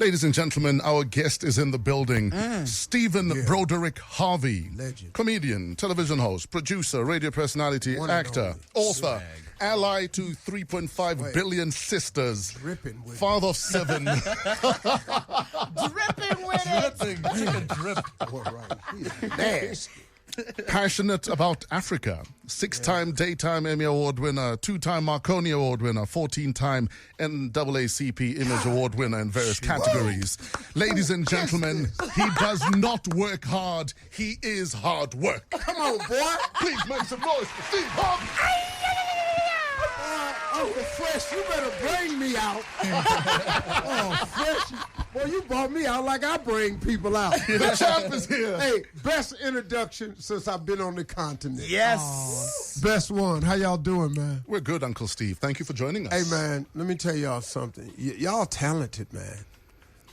Ladies and gentlemen, our guest is in the building. Stephen Broderick Harvey. Legend. Comedian, television host, producer, radio personality, actor, author, ally to 3.5 billion sisters, father of 7. Dripping with it. Dripping. Drip. All right. Nasty. Passionate about Africa. 6-time Daytime Emmy Award winner, 2-time Marconi Award winner, 14-time NAACP Image Award winner in various categories. Ladies and gentlemen, he does not work hard. He is hard work. Come on, boy. Please make some noise for Steve Harvey. Uncle Fresh, you better bring me out. Oh, Fresh. Well, you brought me out like I bring people out. The champ is here. Hey, best introduction since I've been on the continent. Yes. Best one. How y'all doing, man? We're good, Uncle Steve. Thank you for joining us. Hey, man, let me tell y'all something. Y'all talented, man.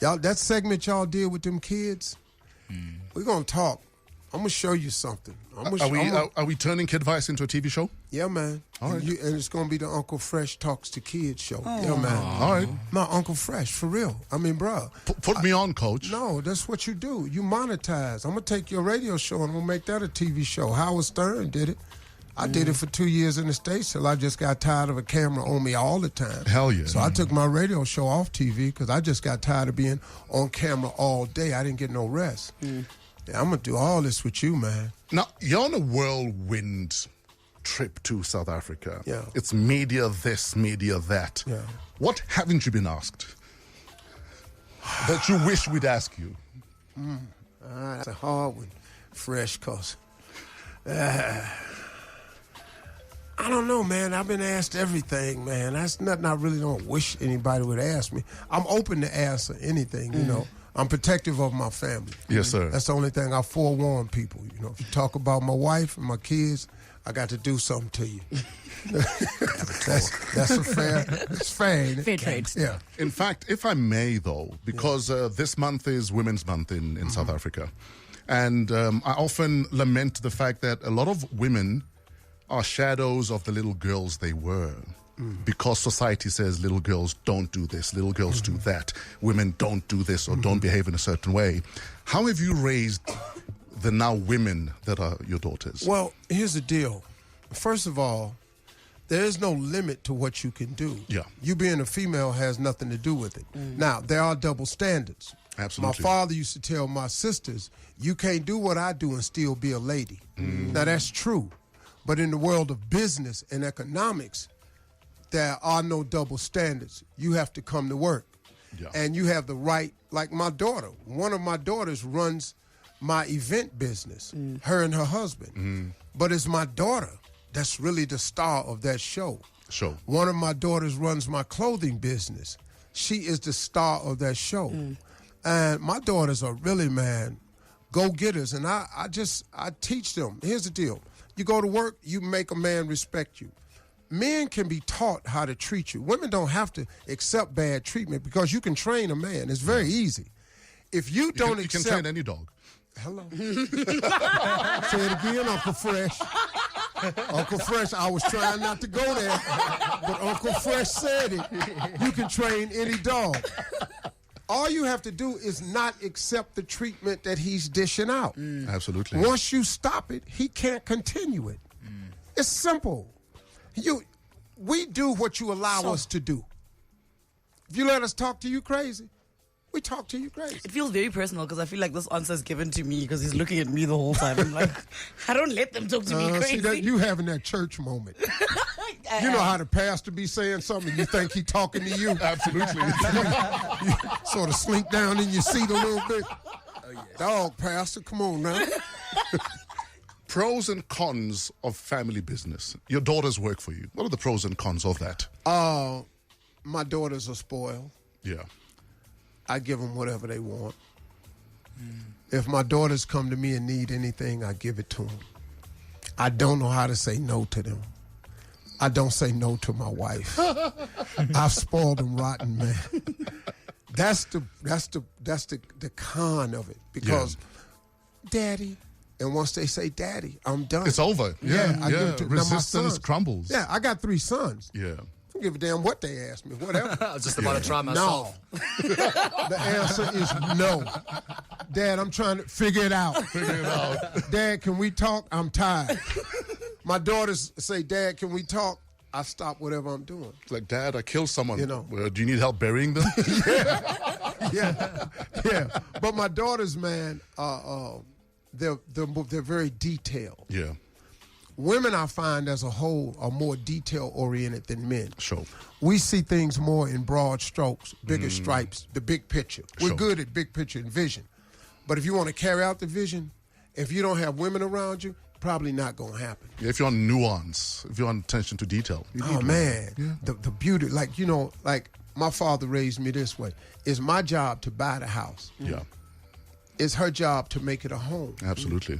Y'all, that segment y'all did with them kids, we're going to talk. I'm going to show you something. Are we turning Kid Vice into a TV show? Yeah, man. All right. And it's going to be the Uncle Fresh Talks to Kids show. Yeah, man. All right. My Uncle Fresh, for real. I mean, bro. Put me on, coach. No, that's what you do. You monetize. I'm going to take your radio show and I'm going to make that a TV show. Howard Stern did it. I did it for 2 years in the States till I just got tired of a camera on me all the time. Hell yeah. So I took my radio show off TV because I just got tired of being on camera all day. I didn't get no rest. Yeah, I'm going to do all this with you, man. Now, you're on a whirlwind trip to South Africa. Yeah. It's media this, media that. Yeah. What haven't you been asked that you wish we'd ask you? That's a hard one, Fresh, cause I don't know, man. I've been asked everything, man. That's nothing I really don't wish anybody would ask me. I'm open to answer anything, you know. I'm protective of my family. Yes, sir. That's the only thing I forewarn people. You know, if you talk about my wife and my kids, I got to do something to you. that's a fair. It's fair, ain't it? Fair trade. Yeah. In fact, if I may, though, because this month is Women's Month in South Africa, and I often lament the fact that a lot of women are shadows of the little girls they were. Because society says little girls don't do this, little girls do that, women don't do this or don't behave in a certain way. How have you raised the now women that are your daughters? Well, here's the deal. First of all, there is no limit to what you can do. Yeah. You being a female has nothing to do with it. Now, there are double standards. Absolutely. My father used to tell my sisters, you can't do what I do and still be a lady. Now, that's true. But in the world of business and economics, there are no double standards. You have to come to work. Yeah. And you have the right, like my daughter. One of my daughters runs my event business, her and her husband. But it's my daughter that's really the star of that show. Sure. One of my daughters runs my clothing business. She is the star of that show. And my daughters are really, man, go-getters. And I teach them. Here's the deal. You go to work, you make a man respect you. Men can be taught how to treat you. Women don't have to accept bad treatment because you can train a man. It's very easy. If you don't accept... You can train any dog. Hello. Say it again, Uncle Fresh. Uncle Fresh, I was trying not to go there, but Uncle Fresh said it. You can train any dog. All you have to do is not accept the treatment that he's dishing out. Absolutely. Once you stop it, he can't continue it. It's simple. We do what you allow us to do. If you let us talk to you crazy, we talk to you crazy. It feels very personal because I feel like this answer is given to me because he's looking at me the whole time. I'm like, I don't let them talk to me crazy. See that, you having that church moment. You know how the pastor be saying something, you think he talking to you? Absolutely. You sort of slink down in your seat a little bit. Dog, pastor, come on now. Pros and cons of family business. Your daughters work for you. What are the pros and cons of that? My daughters are spoiled. Yeah. I give them whatever they want. If my daughters come to me and need anything, I give it to them. I don't know how to say no to them. I don't say no to my wife. I've spoiled them rotten, man. That's the con of it because, Daddy. And once they say, Daddy, I'm done. It's over. I give it to Resistance crumbles. Yeah, I got 3 sons. Yeah. don't give a damn what they ask me, whatever. I was just about to try myself. No. The answer is no. Dad, I'm trying to figure it out. Dad, can we talk? I'm tired. My daughters say, Dad, can we talk? I stop whatever I'm doing. It's like, Dad, I killed someone. You know. Do you need help burying them? Yeah. But my daughters, man, they're very detailed. Yeah. Women, I find, as a whole, are more detail-oriented than men. Sure. We see things more in broad strokes, bigger stripes, the big picture. We're Sure. good at big picture and vision. But if you want to carry out the vision, if you don't have women around you, probably not going to happen. Yeah, if you want nuance, if you want attention to detail. You need Man, Yeah. the beauty, like my father raised me this way. It's my job to buy the house. Yeah, It's her job to make it a home. absolutely.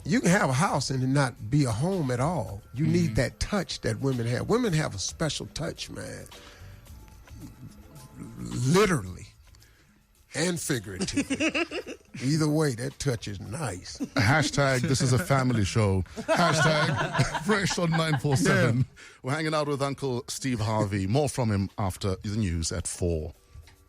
You can have a house and it not be a home at all. You need that touch that women have. Women have a special touch, man. Literally and figuratively. Either way, that touch is nice. Hashtag, this is a family show. Hashtag, fresh on 947. We're hanging out with Uncle Steve Harvey. More from him after the news at 4.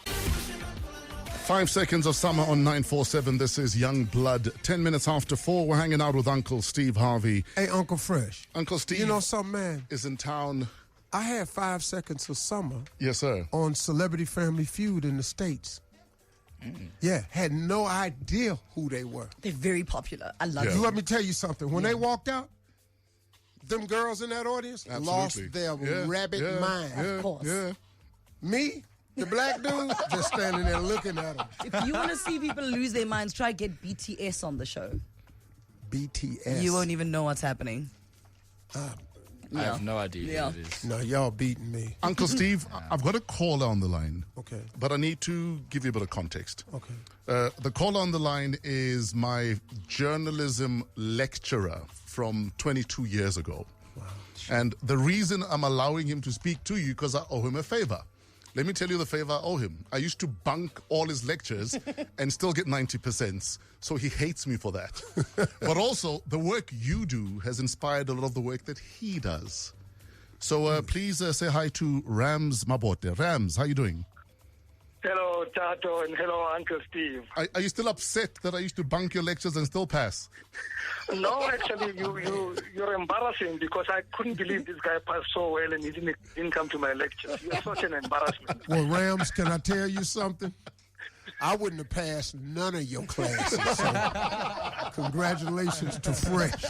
5 seconds of summer on 947. This is Young Blood. 10 minutes after 4. We're hanging out with Uncle Steve Harvey. Hey, Uncle Fresh. Uncle Steve You know something, man? is in town. I had 5 seconds of summer Yes, sir. on Celebrity Family Feud in the States. Yeah, had no idea who they were. They're very popular. I love Yeah. it. Let me tell you something. When they walked out, them girls in that audience lost Absolutely. their rabbit mind. Of course. Yeah. Me, the black dude, just standing there looking at them. If you want to see people lose their minds, try get BTS on the show. BTS. You won't even know what's happening. I have no idea Yeah. who it is. No, y'all beating me. Uncle Steve, I've got a caller on the line. Okay. But I need to give you a bit of context. Okay. The caller on the line is my journalism lecturer from 22 years ago. Wow. And the reason I'm allowing him to speak to you because I owe him a favor. Let me tell you the favor I owe him. I used to bunk all his lectures and still get 90%. So he hates me for that. But also, the work you do has inspired a lot of the work that he does. So please say hi to Rams Mabote. Rams, how you doing? Hello, Tato, and hello, Uncle Steve. Are you still upset that I used to bunk your lectures and still pass? No, actually, you're embarrassing because I couldn't believe this guy passed so well and he didn't come to my lectures. You're such an embarrassment. Well, Rams, can I tell you something? I wouldn't have passed none of your classes. So congratulations to Fresh.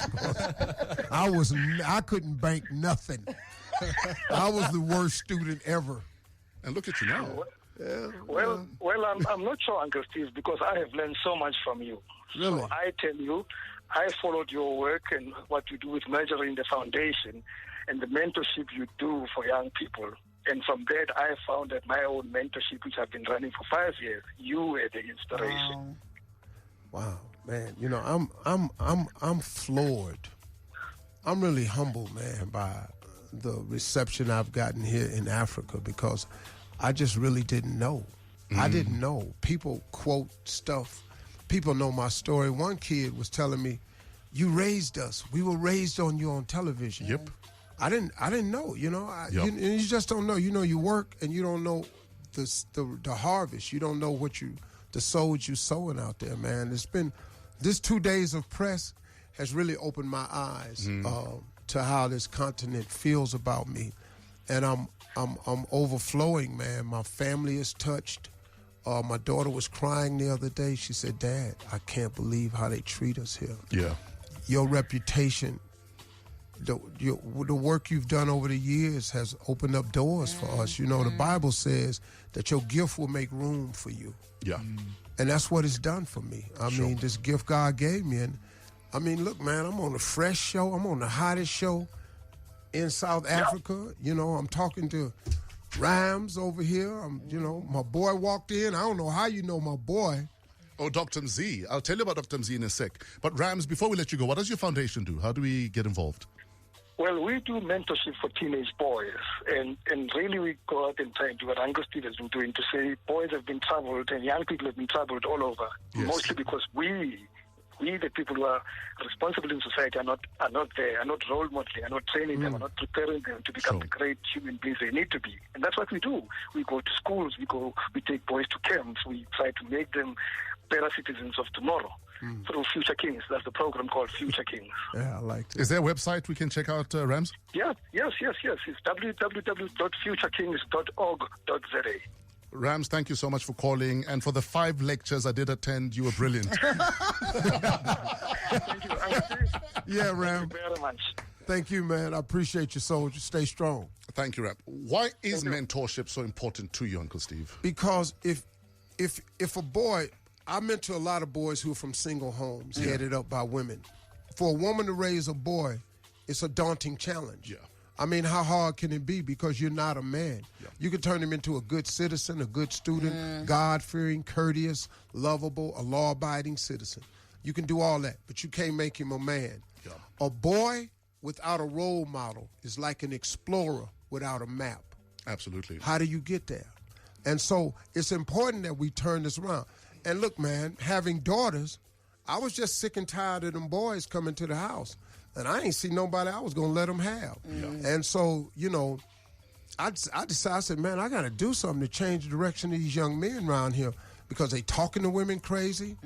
I couldn't bank nothing. I was the worst student ever. And look at you now. Well, I'm not sure, Uncle Steve, because I have learned so much from you. Really? So I tell you, I followed your work and what you do with Measuring the Foundation and the mentorship you do for young people. And from that, I found that my own mentorship, which I've been running for 5 years, you were the inspiration. Wow, man. You know, I'm floored. I'm really humbled, man, by the reception I've gotten here in Africa because I just really didn't know. I didn't know. People quote stuff. People know my story. One kid was telling me, "You raised us. We were raised on you on television." Yep. I didn't know. You know, Yep. you just don't know. You know, you work and you don't know the harvest. You don't know the souls you sowing out there, man. It's been this 2 days of press has really opened my eyes to how this continent feels about me, and I'm overflowing, man. My family is touched. My daughter was crying the other day. She said, "Dad, I can't believe how they treat us here." Yeah. Your reputation, the work you've done over the years has opened up doors for us. You know, the Bible says that your gift will make room for you. Yeah. And that's what it's done for me. I mean, this gift God gave me. And I mean, look, man, I'm on the Fresh show. I'm on the hottest show in South Africa. You know, I'm talking to Rams over here. My boy walked in. I don't know how you know my boy. Oh, Dr. Z. I'll tell you about Dr. Z in a sec. But Rams, before we let you go, what does your foundation do? How do we get involved? Well, we do mentorship for teenage boys, and really we go out and try and do what Uncle Steve has been doing to say boys have been troubled and young people have been troubled all over, Yes. mostly because we We, the people who are responsible in society, are not there, are not role modeling, are not training them, are not preparing them to become the great human beings they need to be. And that's what we do. We go to schools, we take boys to camps, we try to make them better citizens of tomorrow through Future Kings. That's the program called Future Kings. Yeah, I like it. Is there a website we can check out, Rams? Yes. It's www.futurekings.org.za. Rams, thank you so much for calling. And for the 5 lectures I did attend, you were brilliant. Thank you. Yeah, Thank Ram. you very much. Thank you, man. I appreciate you, soldier. Stay strong. Thank you, Ram. Why is mentorship so important to you, Uncle Steve? Because if a boy, I mentor a lot of boys who are from single homes, headed up by women. For a woman to raise a boy, it's a daunting challenge. Yeah. I mean, how hard can it be? Because you're not a man. Yeah. You can turn him into a good citizen, a good student, God-fearing, courteous, lovable, a law-abiding citizen. You can do all that, but you can't make him a man. Yeah. A boy without a role model is like an explorer without a map. Absolutely. How do you get there? And so it's important that we turn this around. And look, man, having daughters, I was just sick and tired of them boys coming to the house. And I ain't see nobody I was going to let them have. And so, I decided, I said, man, I got to do something to change the direction of these young men around here because they talking to women crazy.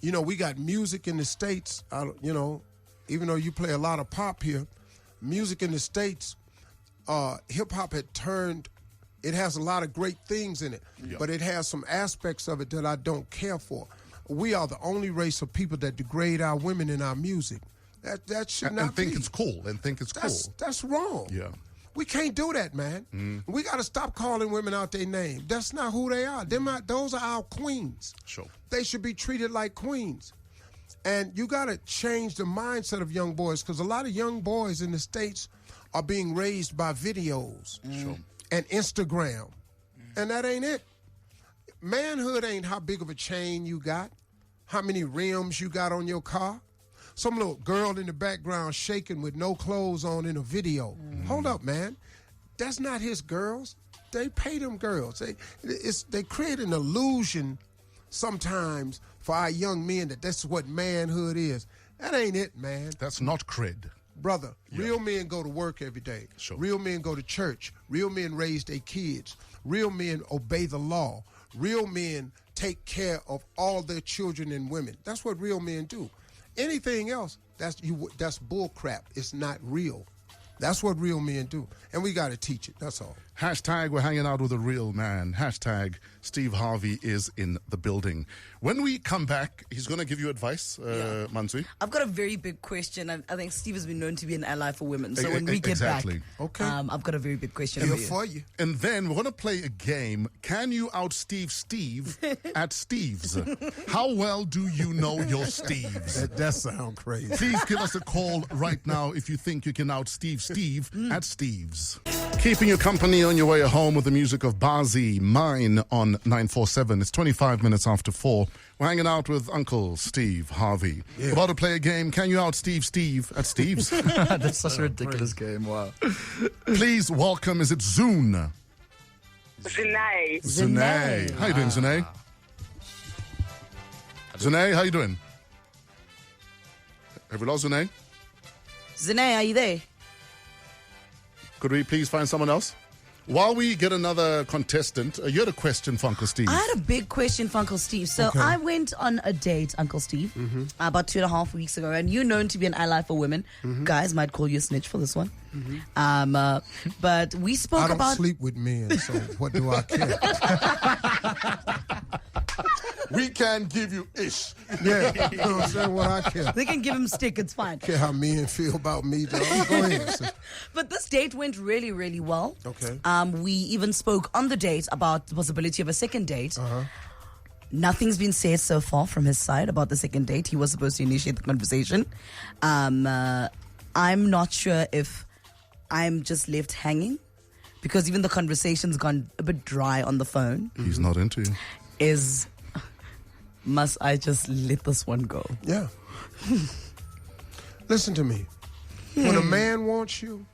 We got music in the States, even though you play a lot of pop here, music in the States, hip-hop had turned, it has a lot of great things in it, but it has some aspects of it that I don't care for. We are the only race of people that degrade our women in our music. That should not be. It's cool. And think it's cool. That's wrong. Yeah. We can't do that, man. We got to stop calling women out their name. That's not who they are. Those are our queens. Sure. They should be treated like queens. And you got to change the mindset of young boys because a lot of young boys in the States are being raised by videos and Instagram. And that ain't it. Manhood ain't how big of a chain you got, how many rims you got on your car. Some little girl in the background shaking with no clothes on in a video. Hold up, man. That's not his girls. They pay them girls. They create an illusion sometimes for our young men that that's what manhood is. That ain't it, man. That's not cred. Brother, real men go to work every day. Sure. Real men go to church. Real men raise their kids. Real men obey the law. Real men take care of all their children and women. That's what real men do. Anything else, that's bull crap. It's not real. That's what real men do. And we got to teach it. That's all. Hashtag we're hanging out with a real man. Hashtag Steve Harvey is in the building. When we come back, he's going to give you advice, Mansui. I've got a very big question. I think Steve has been known to be an ally for women. So when we get back, okay. I've got a very big question Here for you. And then we're going to play a game. Can you out Steve at Steve's? How well do you know your Steves? That sounds crazy. Please give us a call right now if you think you can out Steve at Steve's. Keeping you company on your way home with the music of Bazi, Mine on 947. It's 25 minutes after 4. We're hanging out with Uncle Steve Harvey. We're about to play a game. Can you out Steve at Steve's? That's such a ridiculous game. Wow. Please welcome, is it Zune? Zune. How you doing, Zune? Zune, how you doing? Have we lost Zune? Zane, are you there? Could we please find someone else? While we get another contestant, you had a question for Uncle Steve. I had a big question for Uncle Steve. So I went on a date, Uncle Steve, about 2.5 weeks ago, and you're known to be an ally for women. Guys might call you a snitch for this one. But we spoke about... I don't sleep with men, so what do I care? We can give you ish. Yeah, you know what I'm saying? What I care. They can give him stick, it's fine. Care how men feel about me, though. Go ahead. But this date went really, really well. Okay. We even spoke on the date about the possibility of a second date. Nothing's been said so far from his side about the second date. He was supposed to initiate the conversation. I'm not sure if I'm just left hanging because even the conversation's gone a bit dry on the phone. He's not into you. Must I just let this one go? Yeah. Listen to me. When a man wants you,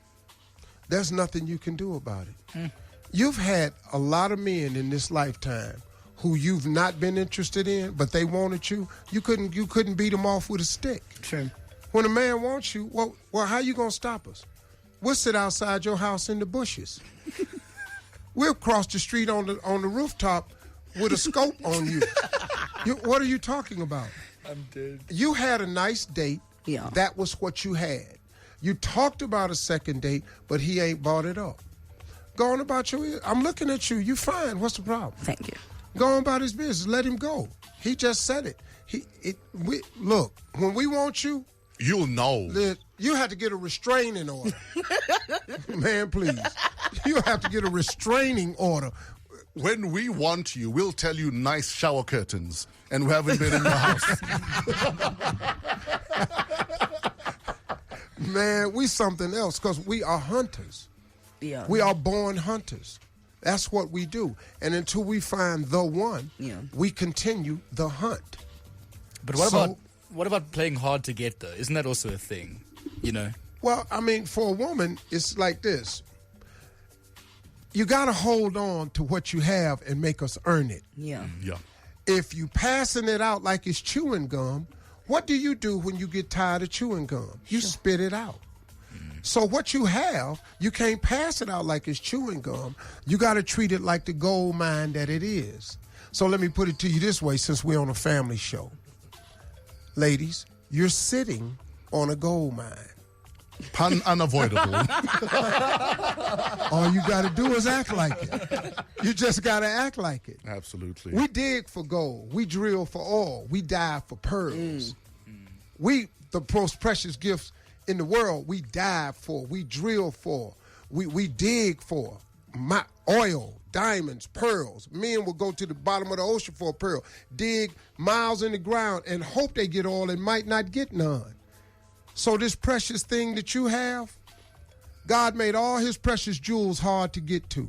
there's nothing you can do about it. You've had a lot of men in this lifetime who you've not been interested in, but they wanted you, you couldn't beat them off with a stick. True. When a man wants you, well, how you gonna stop us? We'll sit outside your house in the bushes. We'll cross the street on the rooftop with a scope on you. What are you talking about? I'm dead. You had a nice date. Yeah. That was what you had. You talked about a second date, but he ain't bought it up. Go on about your. I'm looking at you. You fine. What's the problem? Thank you. Go on about his business. Let him go. He just said it. Look, when we want you, You'll know. you have to get a restraining order. Man, please. You have to get a restraining order. When we want you, we'll tell you nice shower curtains, and we haven't been in your house. Man, we something else because we are hunters. Yeah. We are born hunters. That's what we do. And until we find the one, we continue the hunt. But what about playing hard to get, though? Isn't that also a thing? You know? Well, I mean, for a woman, it's like this. You got to hold on to what you have and make us earn it. Yeah. Yeah. If you passing it out like it's chewing gum, what do you do when you get tired of chewing gum? You spit it out. So what you have, you can't pass it out like it's chewing gum. You got to treat it like the gold mine that it is. So let me put it to you this way, since we're on a family show. Ladies, you're sitting on a gold mine. Pun unavoidable. All you got to do is act like it. You just got to act like it. Absolutely. We dig for gold. We drill for oil. We dive for pearls. We, the most precious gifts in the world, we dive for, we drill for, we dig for. Oil, diamonds, pearls. Men will go to the bottom of the ocean for a pearl, dig miles in the ground and hope they get oil and might not get none. So this precious thing that you have, God made all his precious jewels hard to get to.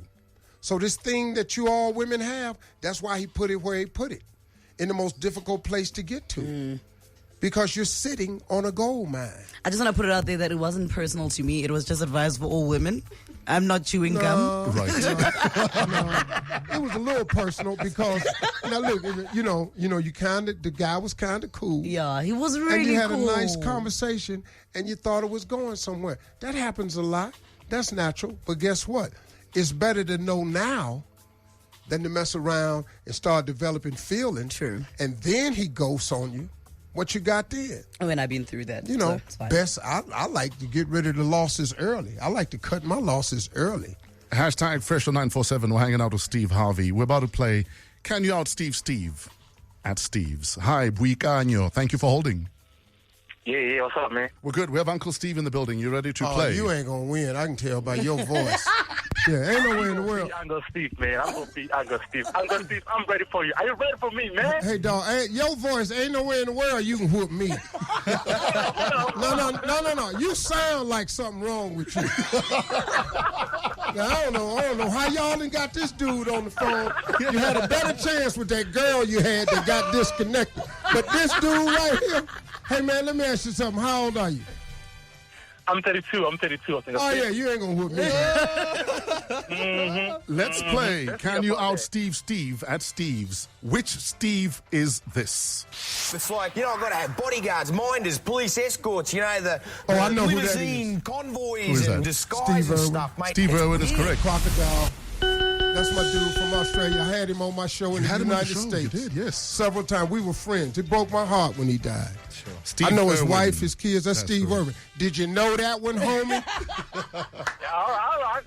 So this thing that you all women have, that's why he put it where he put it, in the most difficult place to get to. Because you're sitting on a gold mine. I just want to put it out there that it wasn't personal to me. It was just advice for all women. I'm not chewing gum. Right. It was a little personal because now look, the guy was kind of cool. Yeah, he was really and you had cool. a nice conversation and you thought it was going somewhere. That happens a lot. That's natural. But guess what? It's better to know now than to mess around and start developing feelings. True. And then he ghosts on you. What you got then? I mean, I've been through that. You know, so best. I like to get rid of the losses early. I like to cut my losses early. Hashtag Fresh on 947. We're hanging out with Steve Harvey. We're about to play Can You Out Steve at Steve's. Hi, Buikanyo. Thank you for holding. Yeah, what's up, man? We're good. We have Uncle Steve in the building. You ready to play? You ain't going to win. I can tell by your voice. Yeah, ain't no way in the world. Uncle Steve, man. I'm going to be Uncle Steve. Uncle Steve, I'm ready for you. Are you ready for me, man? Hey, dog, your voice, ain't no way in the world you can whoop me. No. You sound like something wrong with you. Now, I don't know how y'all done got this dude on the phone. You had a better chance with that girl you had that got disconnected. But this dude right here, hey, man, let me ask you something. How old are you? I'm 32. I think. Oh, yeah, you ain't going to whoop me. Let's play Can You Out Steve at Steve's. Which Steve is this? It's like, I've got to have bodyguards, minders, police escorts, the I know who that limousine is. convoys Who is that? and disguise Steve and Irwin. stuff, mate. Steve Irwin is correct. Crocodile. That's my dude from Australia. I had him on my show in the had him on the United show. States. You did, yes. Several times. We were friends. It broke my heart when he died. Sure. Steve I know his Irwin. wife, his kids. That's Steve correct. Irwin. Did you know that one, homie? All right.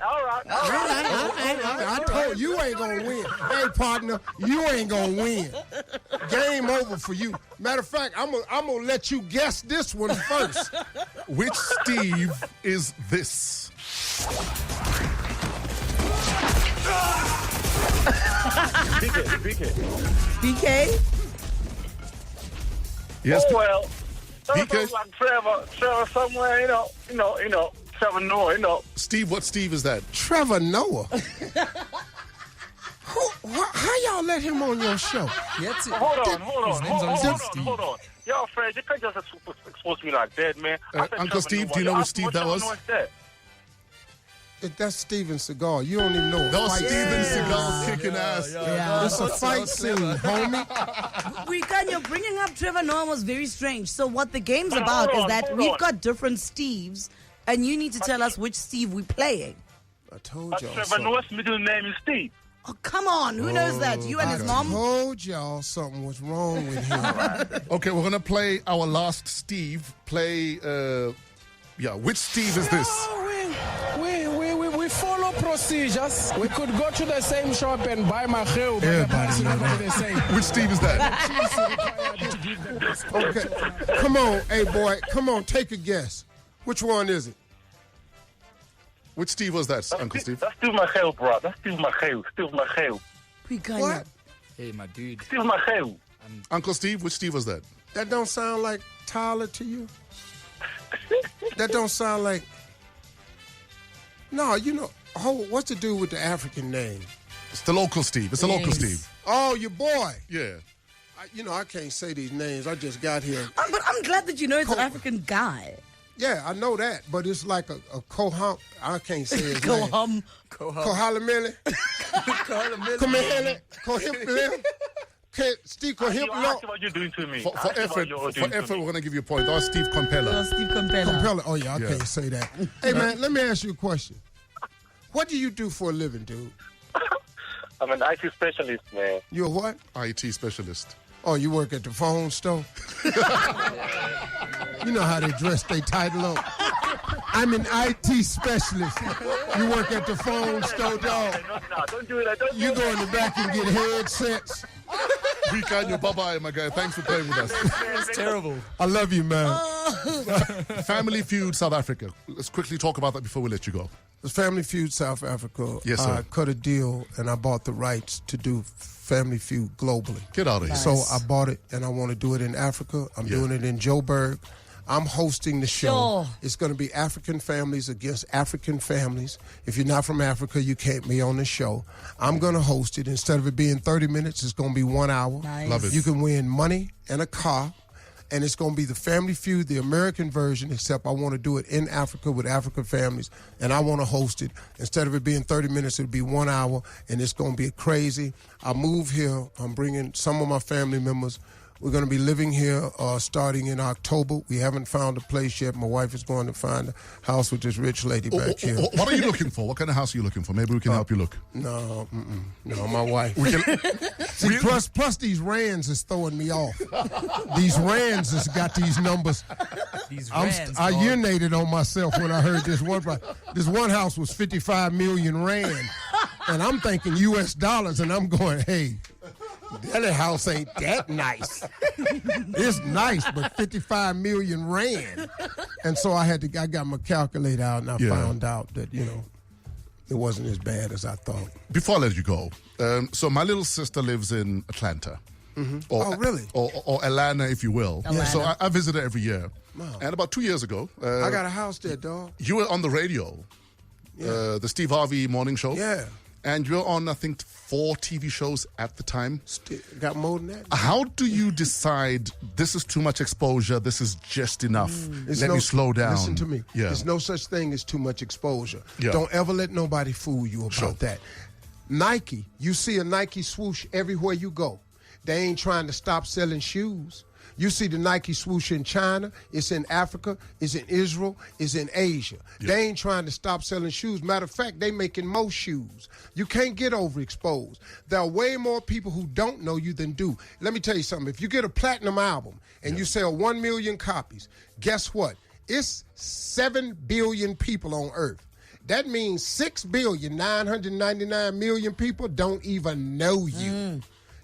I told you ain't going to win. Hey, partner, you ain't going to win. Game over for you. Matter of fact, I'm going to let you guess this one first. Which Steve is this? BK? Yes. Oh, well. BK? Like Trevor somewhere, Trevor Noah, Steve, what Steve is that? Trevor Noah. How y'all let him on your show? Hold on. Yo, Fred, you can't just expose me like that, man. Uncle Steve, do you know which Steve that was? That's Steven Seagal. You don't even know. That was Fight Steven scene. Seagal kicking ass. Yeah. It's a fight scene, homie. You're bringing up Trevor Noah was very strange. So what the game's about is that we've got different Steves, and you need to tell us which Steve we're playing. I told y'all Trevor something. Noah's middle name is Steve. Oh, come on. Who knows that? You and his I mom? told y'all something was wrong with him. Okay, we're gonna play our last Steve. Play, which Steve is this? We follow procedures. We could go to the same shop and buy my hair, but Everybody the know that. the same. Which Steve is that? Okay, come on, hey boy, come on, take a guess. Which one is it? Which Steve was that, Uncle Steve? That's Steve Michael, bro. That's Steve Michael. Steve Michael. What? Hey, my dude. Steve Michael. Uncle Steve, which Steve was that? That don't sound like Tyler to you? That don't sound like... No, you know, what's to do with the African name? It's the local Steve. It's the local Yes. Steve. Oh, your boy. Yeah. I can't say these names. I just got here. But I'm glad that you know it's an African guy. Yeah, I know that, but it's like a Koham. I can't say his name. Kohalamele. Kohalamele. Kohimple. Steve You Kohimple. ask what you're doing to me. For Ask effort, what you're doing to we're me. going to give you a point. That was Steve Compella. Steve Compella. Compella. Oh, yeah, I Yeah. can't say that. Hey, man, let me ask you a question. What do you do for a living, dude? I'm an IT specialist, man. You a what? IT specialist. Oh, you work at the phone store? You know how they dress their title up. I'm an IT specialist. You work at the phone store, dog. No, don't do it. Don't You do go in the back and get headsets. We can you. Bye-bye, my guy. Thanks for playing with us. It's terrible. I love you, man. Family Feud, South Africa. Let's quickly talk about that before we let you go. The Family Feud South Africa. Yes, sir. I cut a deal and I bought the rights to do Family Feud globally. Get out of here. So I bought it and I want to do it in Africa. I'm doing it in Joburg. I'm hosting the show. Sure. It's going to be African families against African families. If you're not from Africa, you can't be on the show. I'm going to host it. Instead of it being 30 minutes, it's going to be 1 hour. Nice. Love it. You can win money and a car. And it's going to be the Family Feud, the American version, except I want to do it in Africa with African families, and I want to host it. Instead of it being 30 minutes, it'll be 1 hour, and it's going to be crazy. I move here. I'm bringing some of my family members. We're going to be living here starting in October. We haven't found a place yet. My wife is going to find a house with this rich lady back here. What are you looking for? What kind of house are you looking for? Maybe we can help you look. No, my wife. We can, See, plus these rands is throwing me off. These rands has got these numbers. These I rands, urinated on myself when I heard this one. This one house was 55 million rand, and I'm thinking U.S. dollars, and I'm going, hey, that house ain't that nice. It's nice, but 55 million rand. And so I got my calculator out, and I found out that it wasn't as bad as I thought. before I let you go, so my little sister lives in Atlanta. Or, Oh, really? Or Atlanta, if you will. Atlanta. So I visit her every year. And about 2 years ago, I got a house there, dog. you were on the radio, the Steve Harvey morning show. Yeah. And you're on, I think, 4 TV shows at the time. Got more than that. How do you decide this is too much exposure, this is just enough? Let me slow down. Listen to me. Yeah. There's no such thing as too much exposure. Yeah. Don't ever let nobody fool you about that. Nike, you see a Nike swoosh everywhere you go. They ain't trying to stop selling shoes. You see the Nike swoosh in China, it's in Africa, it's in Israel, it's in Asia. Yeah. They ain't trying to stop selling shoes. Matter of fact, they making more shoes. You can't get overexposed. There are way more people who don't know you than do. Let me tell you something. If you get a platinum album and you sell 1 million copies, guess what? It's 7 billion people on Earth. That means 6,999,000,000 people don't even know you.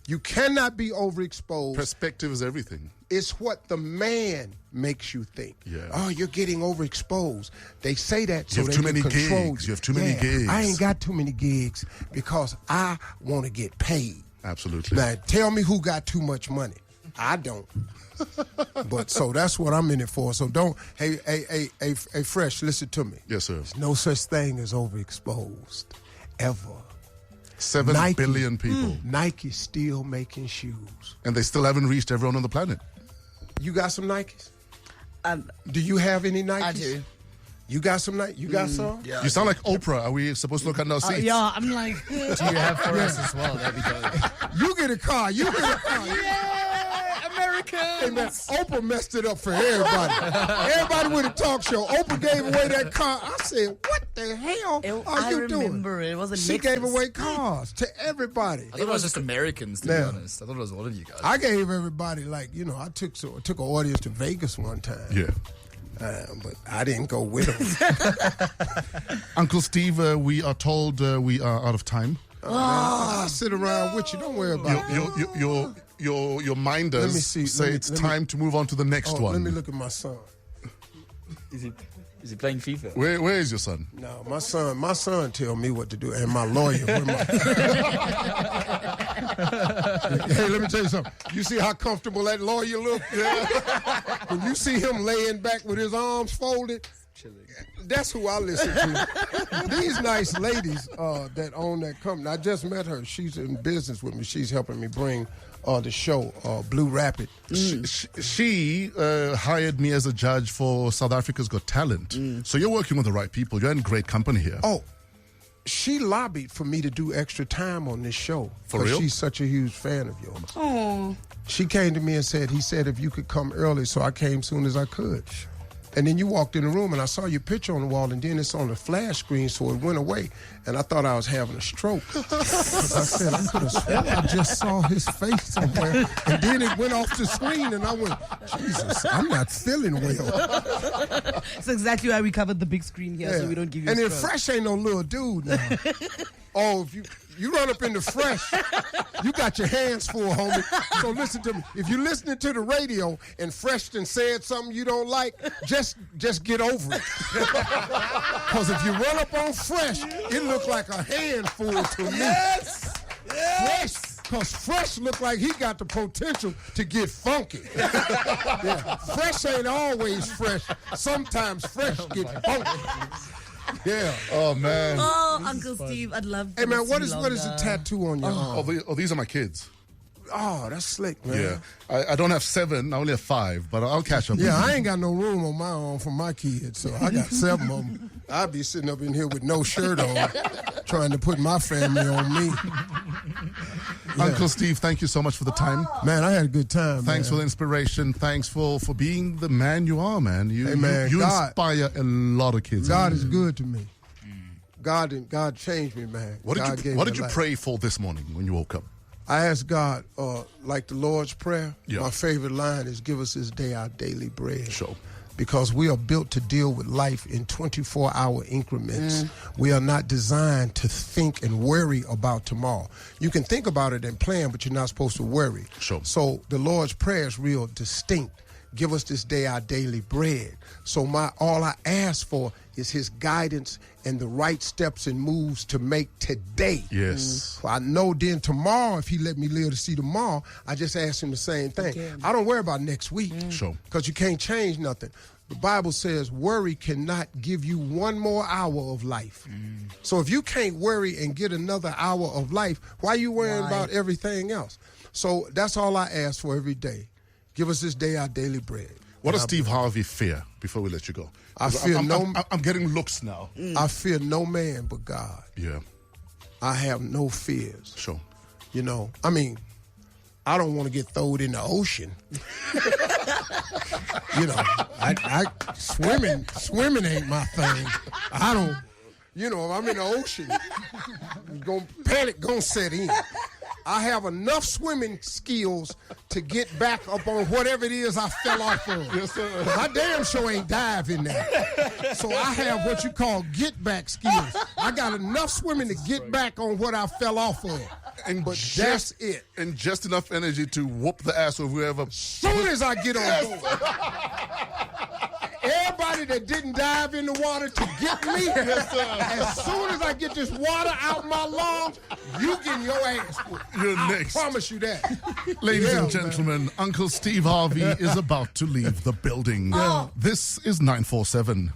You cannot be overexposed. Perspective is everything. It's what the man makes you think. Yeah. Oh, you're getting overexposed. They say that so You have they too can many control gigs. You have too many gigs. I ain't got too many gigs because I want to get paid. Absolutely. Now, tell me who got too much money. I don't. But so that's what I'm in it for. So don't, hey, Fresh, listen to me. Yes, sir. There's no such thing as overexposed, ever. 7 billion people. Nike's still making shoes. And they still haven't reached everyone on the planet. You got some Nikes? Do you have any Nikes? I do. You got some night? You got some? Yeah. You sound like Oprah. Are we supposed to look under our seats? Yeah, I'm like, Do you have for us as well? That'd be dope. You get a car. You get a car. Yeah, America. Hey, man, Oprah messed it up for everybody. Everybody with a talk show. Oprah gave away that car. I said, what the hell are you doing? I remember it. It was a She Lexus. gave away cars to everybody. I thought it was just Americans, to be Yeah. honest. I thought it was all of you guys. I gave everybody, like, you know, I took an audience to Vegas one time. Yeah. But I didn't go with them. Uncle Steve, we are told we are out of time. I'll sit around with you. Don't worry about it. Your minders Let me see. say it's time to move on to the next one. Let me look at my son. Is he playing FIFA? Where is your son? No, my son tell me what to do, and my lawyer. Hey, let me tell you something. You see how comfortable that lawyer look? Yeah. When you see him laying back with his arms folded, that's who I listen to. These nice ladies that own that company. I just met her. She's in business with me. She's helping me bring the show, Blue Rapid. She hired me as a judge for South Africa's Got Talent. So you're working with the right people. You're in great company here. Oh, she lobbied for me to do extra time on this show. For real? She's such a huge fan of yours. Oh. She came to me and said, if you could come early, so I came soon as I could. And then you walked in the room and I saw your picture on the wall, and then it's on the flash screen, so it went away. And I thought I was having a stroke. 'Cause I said, I could have sworn I just saw his face somewhere. And then it went off the screen, and I went, Jesus, I'm not feeling well. That's exactly why we covered the big screen here, so we don't give you And a then stroke. Fresh ain't no little dude now. Oh, if you run up into Fresh, you got your hands full, homie. So listen to me. If you're listening to the radio and Fresh done said something you don't like, just get over it. Because if you run up on Fresh, it look like a handful to me. Yes! Fresh. Because Fresh look like he got the potential to get funky. Yeah. Fresh ain't always fresh. Sometimes Fresh get funky. Yeah. Oh, man. Oh, Uncle Steve, I'd love to Hey, man, see what you is the longer. tattoo on your arm? Oh, these are my kids. Oh, that's slick, man. Yeah. I don't have 7. I only have 5, but I'll catch up. Yeah, I ain't got no room on my arm for my kids, so I got 7 of them. I'd be sitting up in here with no shirt on, trying to put my family on me. Yeah. Uncle Steve, thank you so much for the time. Man, I had a good time. Thanks for man. the inspiration. Thanks for being the man you are, man. Hey, man, you God- inspire a lot of kids. God is good to me. God changed me, man. What God did gave you me life. pray for this morning when you woke up? I asked God, like the Lord's Prayer, Yeah. my favorite line is, give us this day our daily bread. Sure. Because we are built to deal with life in 24-hour increments. We are not designed to think and worry about tomorrow. You can think about it and plan, but you're not supposed to worry. Sure. So the Lord's Prayer is real distinct. Give us this day our daily bread. So all I ask for is his guidance and the right steps and moves to make today. Yes. I know then tomorrow, if he let me live to see tomorrow, I just ask him the same thing. I don't worry about next week. Sure. Because you can't change nothing. The Bible says worry cannot give you one more hour of life. So if you can't worry and get another hour of life, why are you worrying about everything else? So that's all I ask for every day. Give us this day our daily bread. What does Steve Harvey fear before we let you go? I fear I'm getting looks now. I fear no man but God. Yeah. I have no fears. Sure. You know, I mean, I don't want to get thrown in the ocean. You know, I swimming ain't my thing. I don't, you know, if I'm in the ocean, panic gonna set in. I have enough swimming skills to get back up on whatever it is I fell off of. Yes, sir. I damn sure ain't dive in there. So I have what you call get back skills. I got enough swimming to get back on what I fell off of. But that's it. And just enough energy to whoop the ass of whoever. Soon as I get on board. Everybody that didn't dive in the water to get me, as soon as I get this water out my lungs, you getting your ass whooped. You're I next. promise you that. Ladies Yeah, and gentlemen, Uncle Steve Harvey is about to leave the building. This is 947.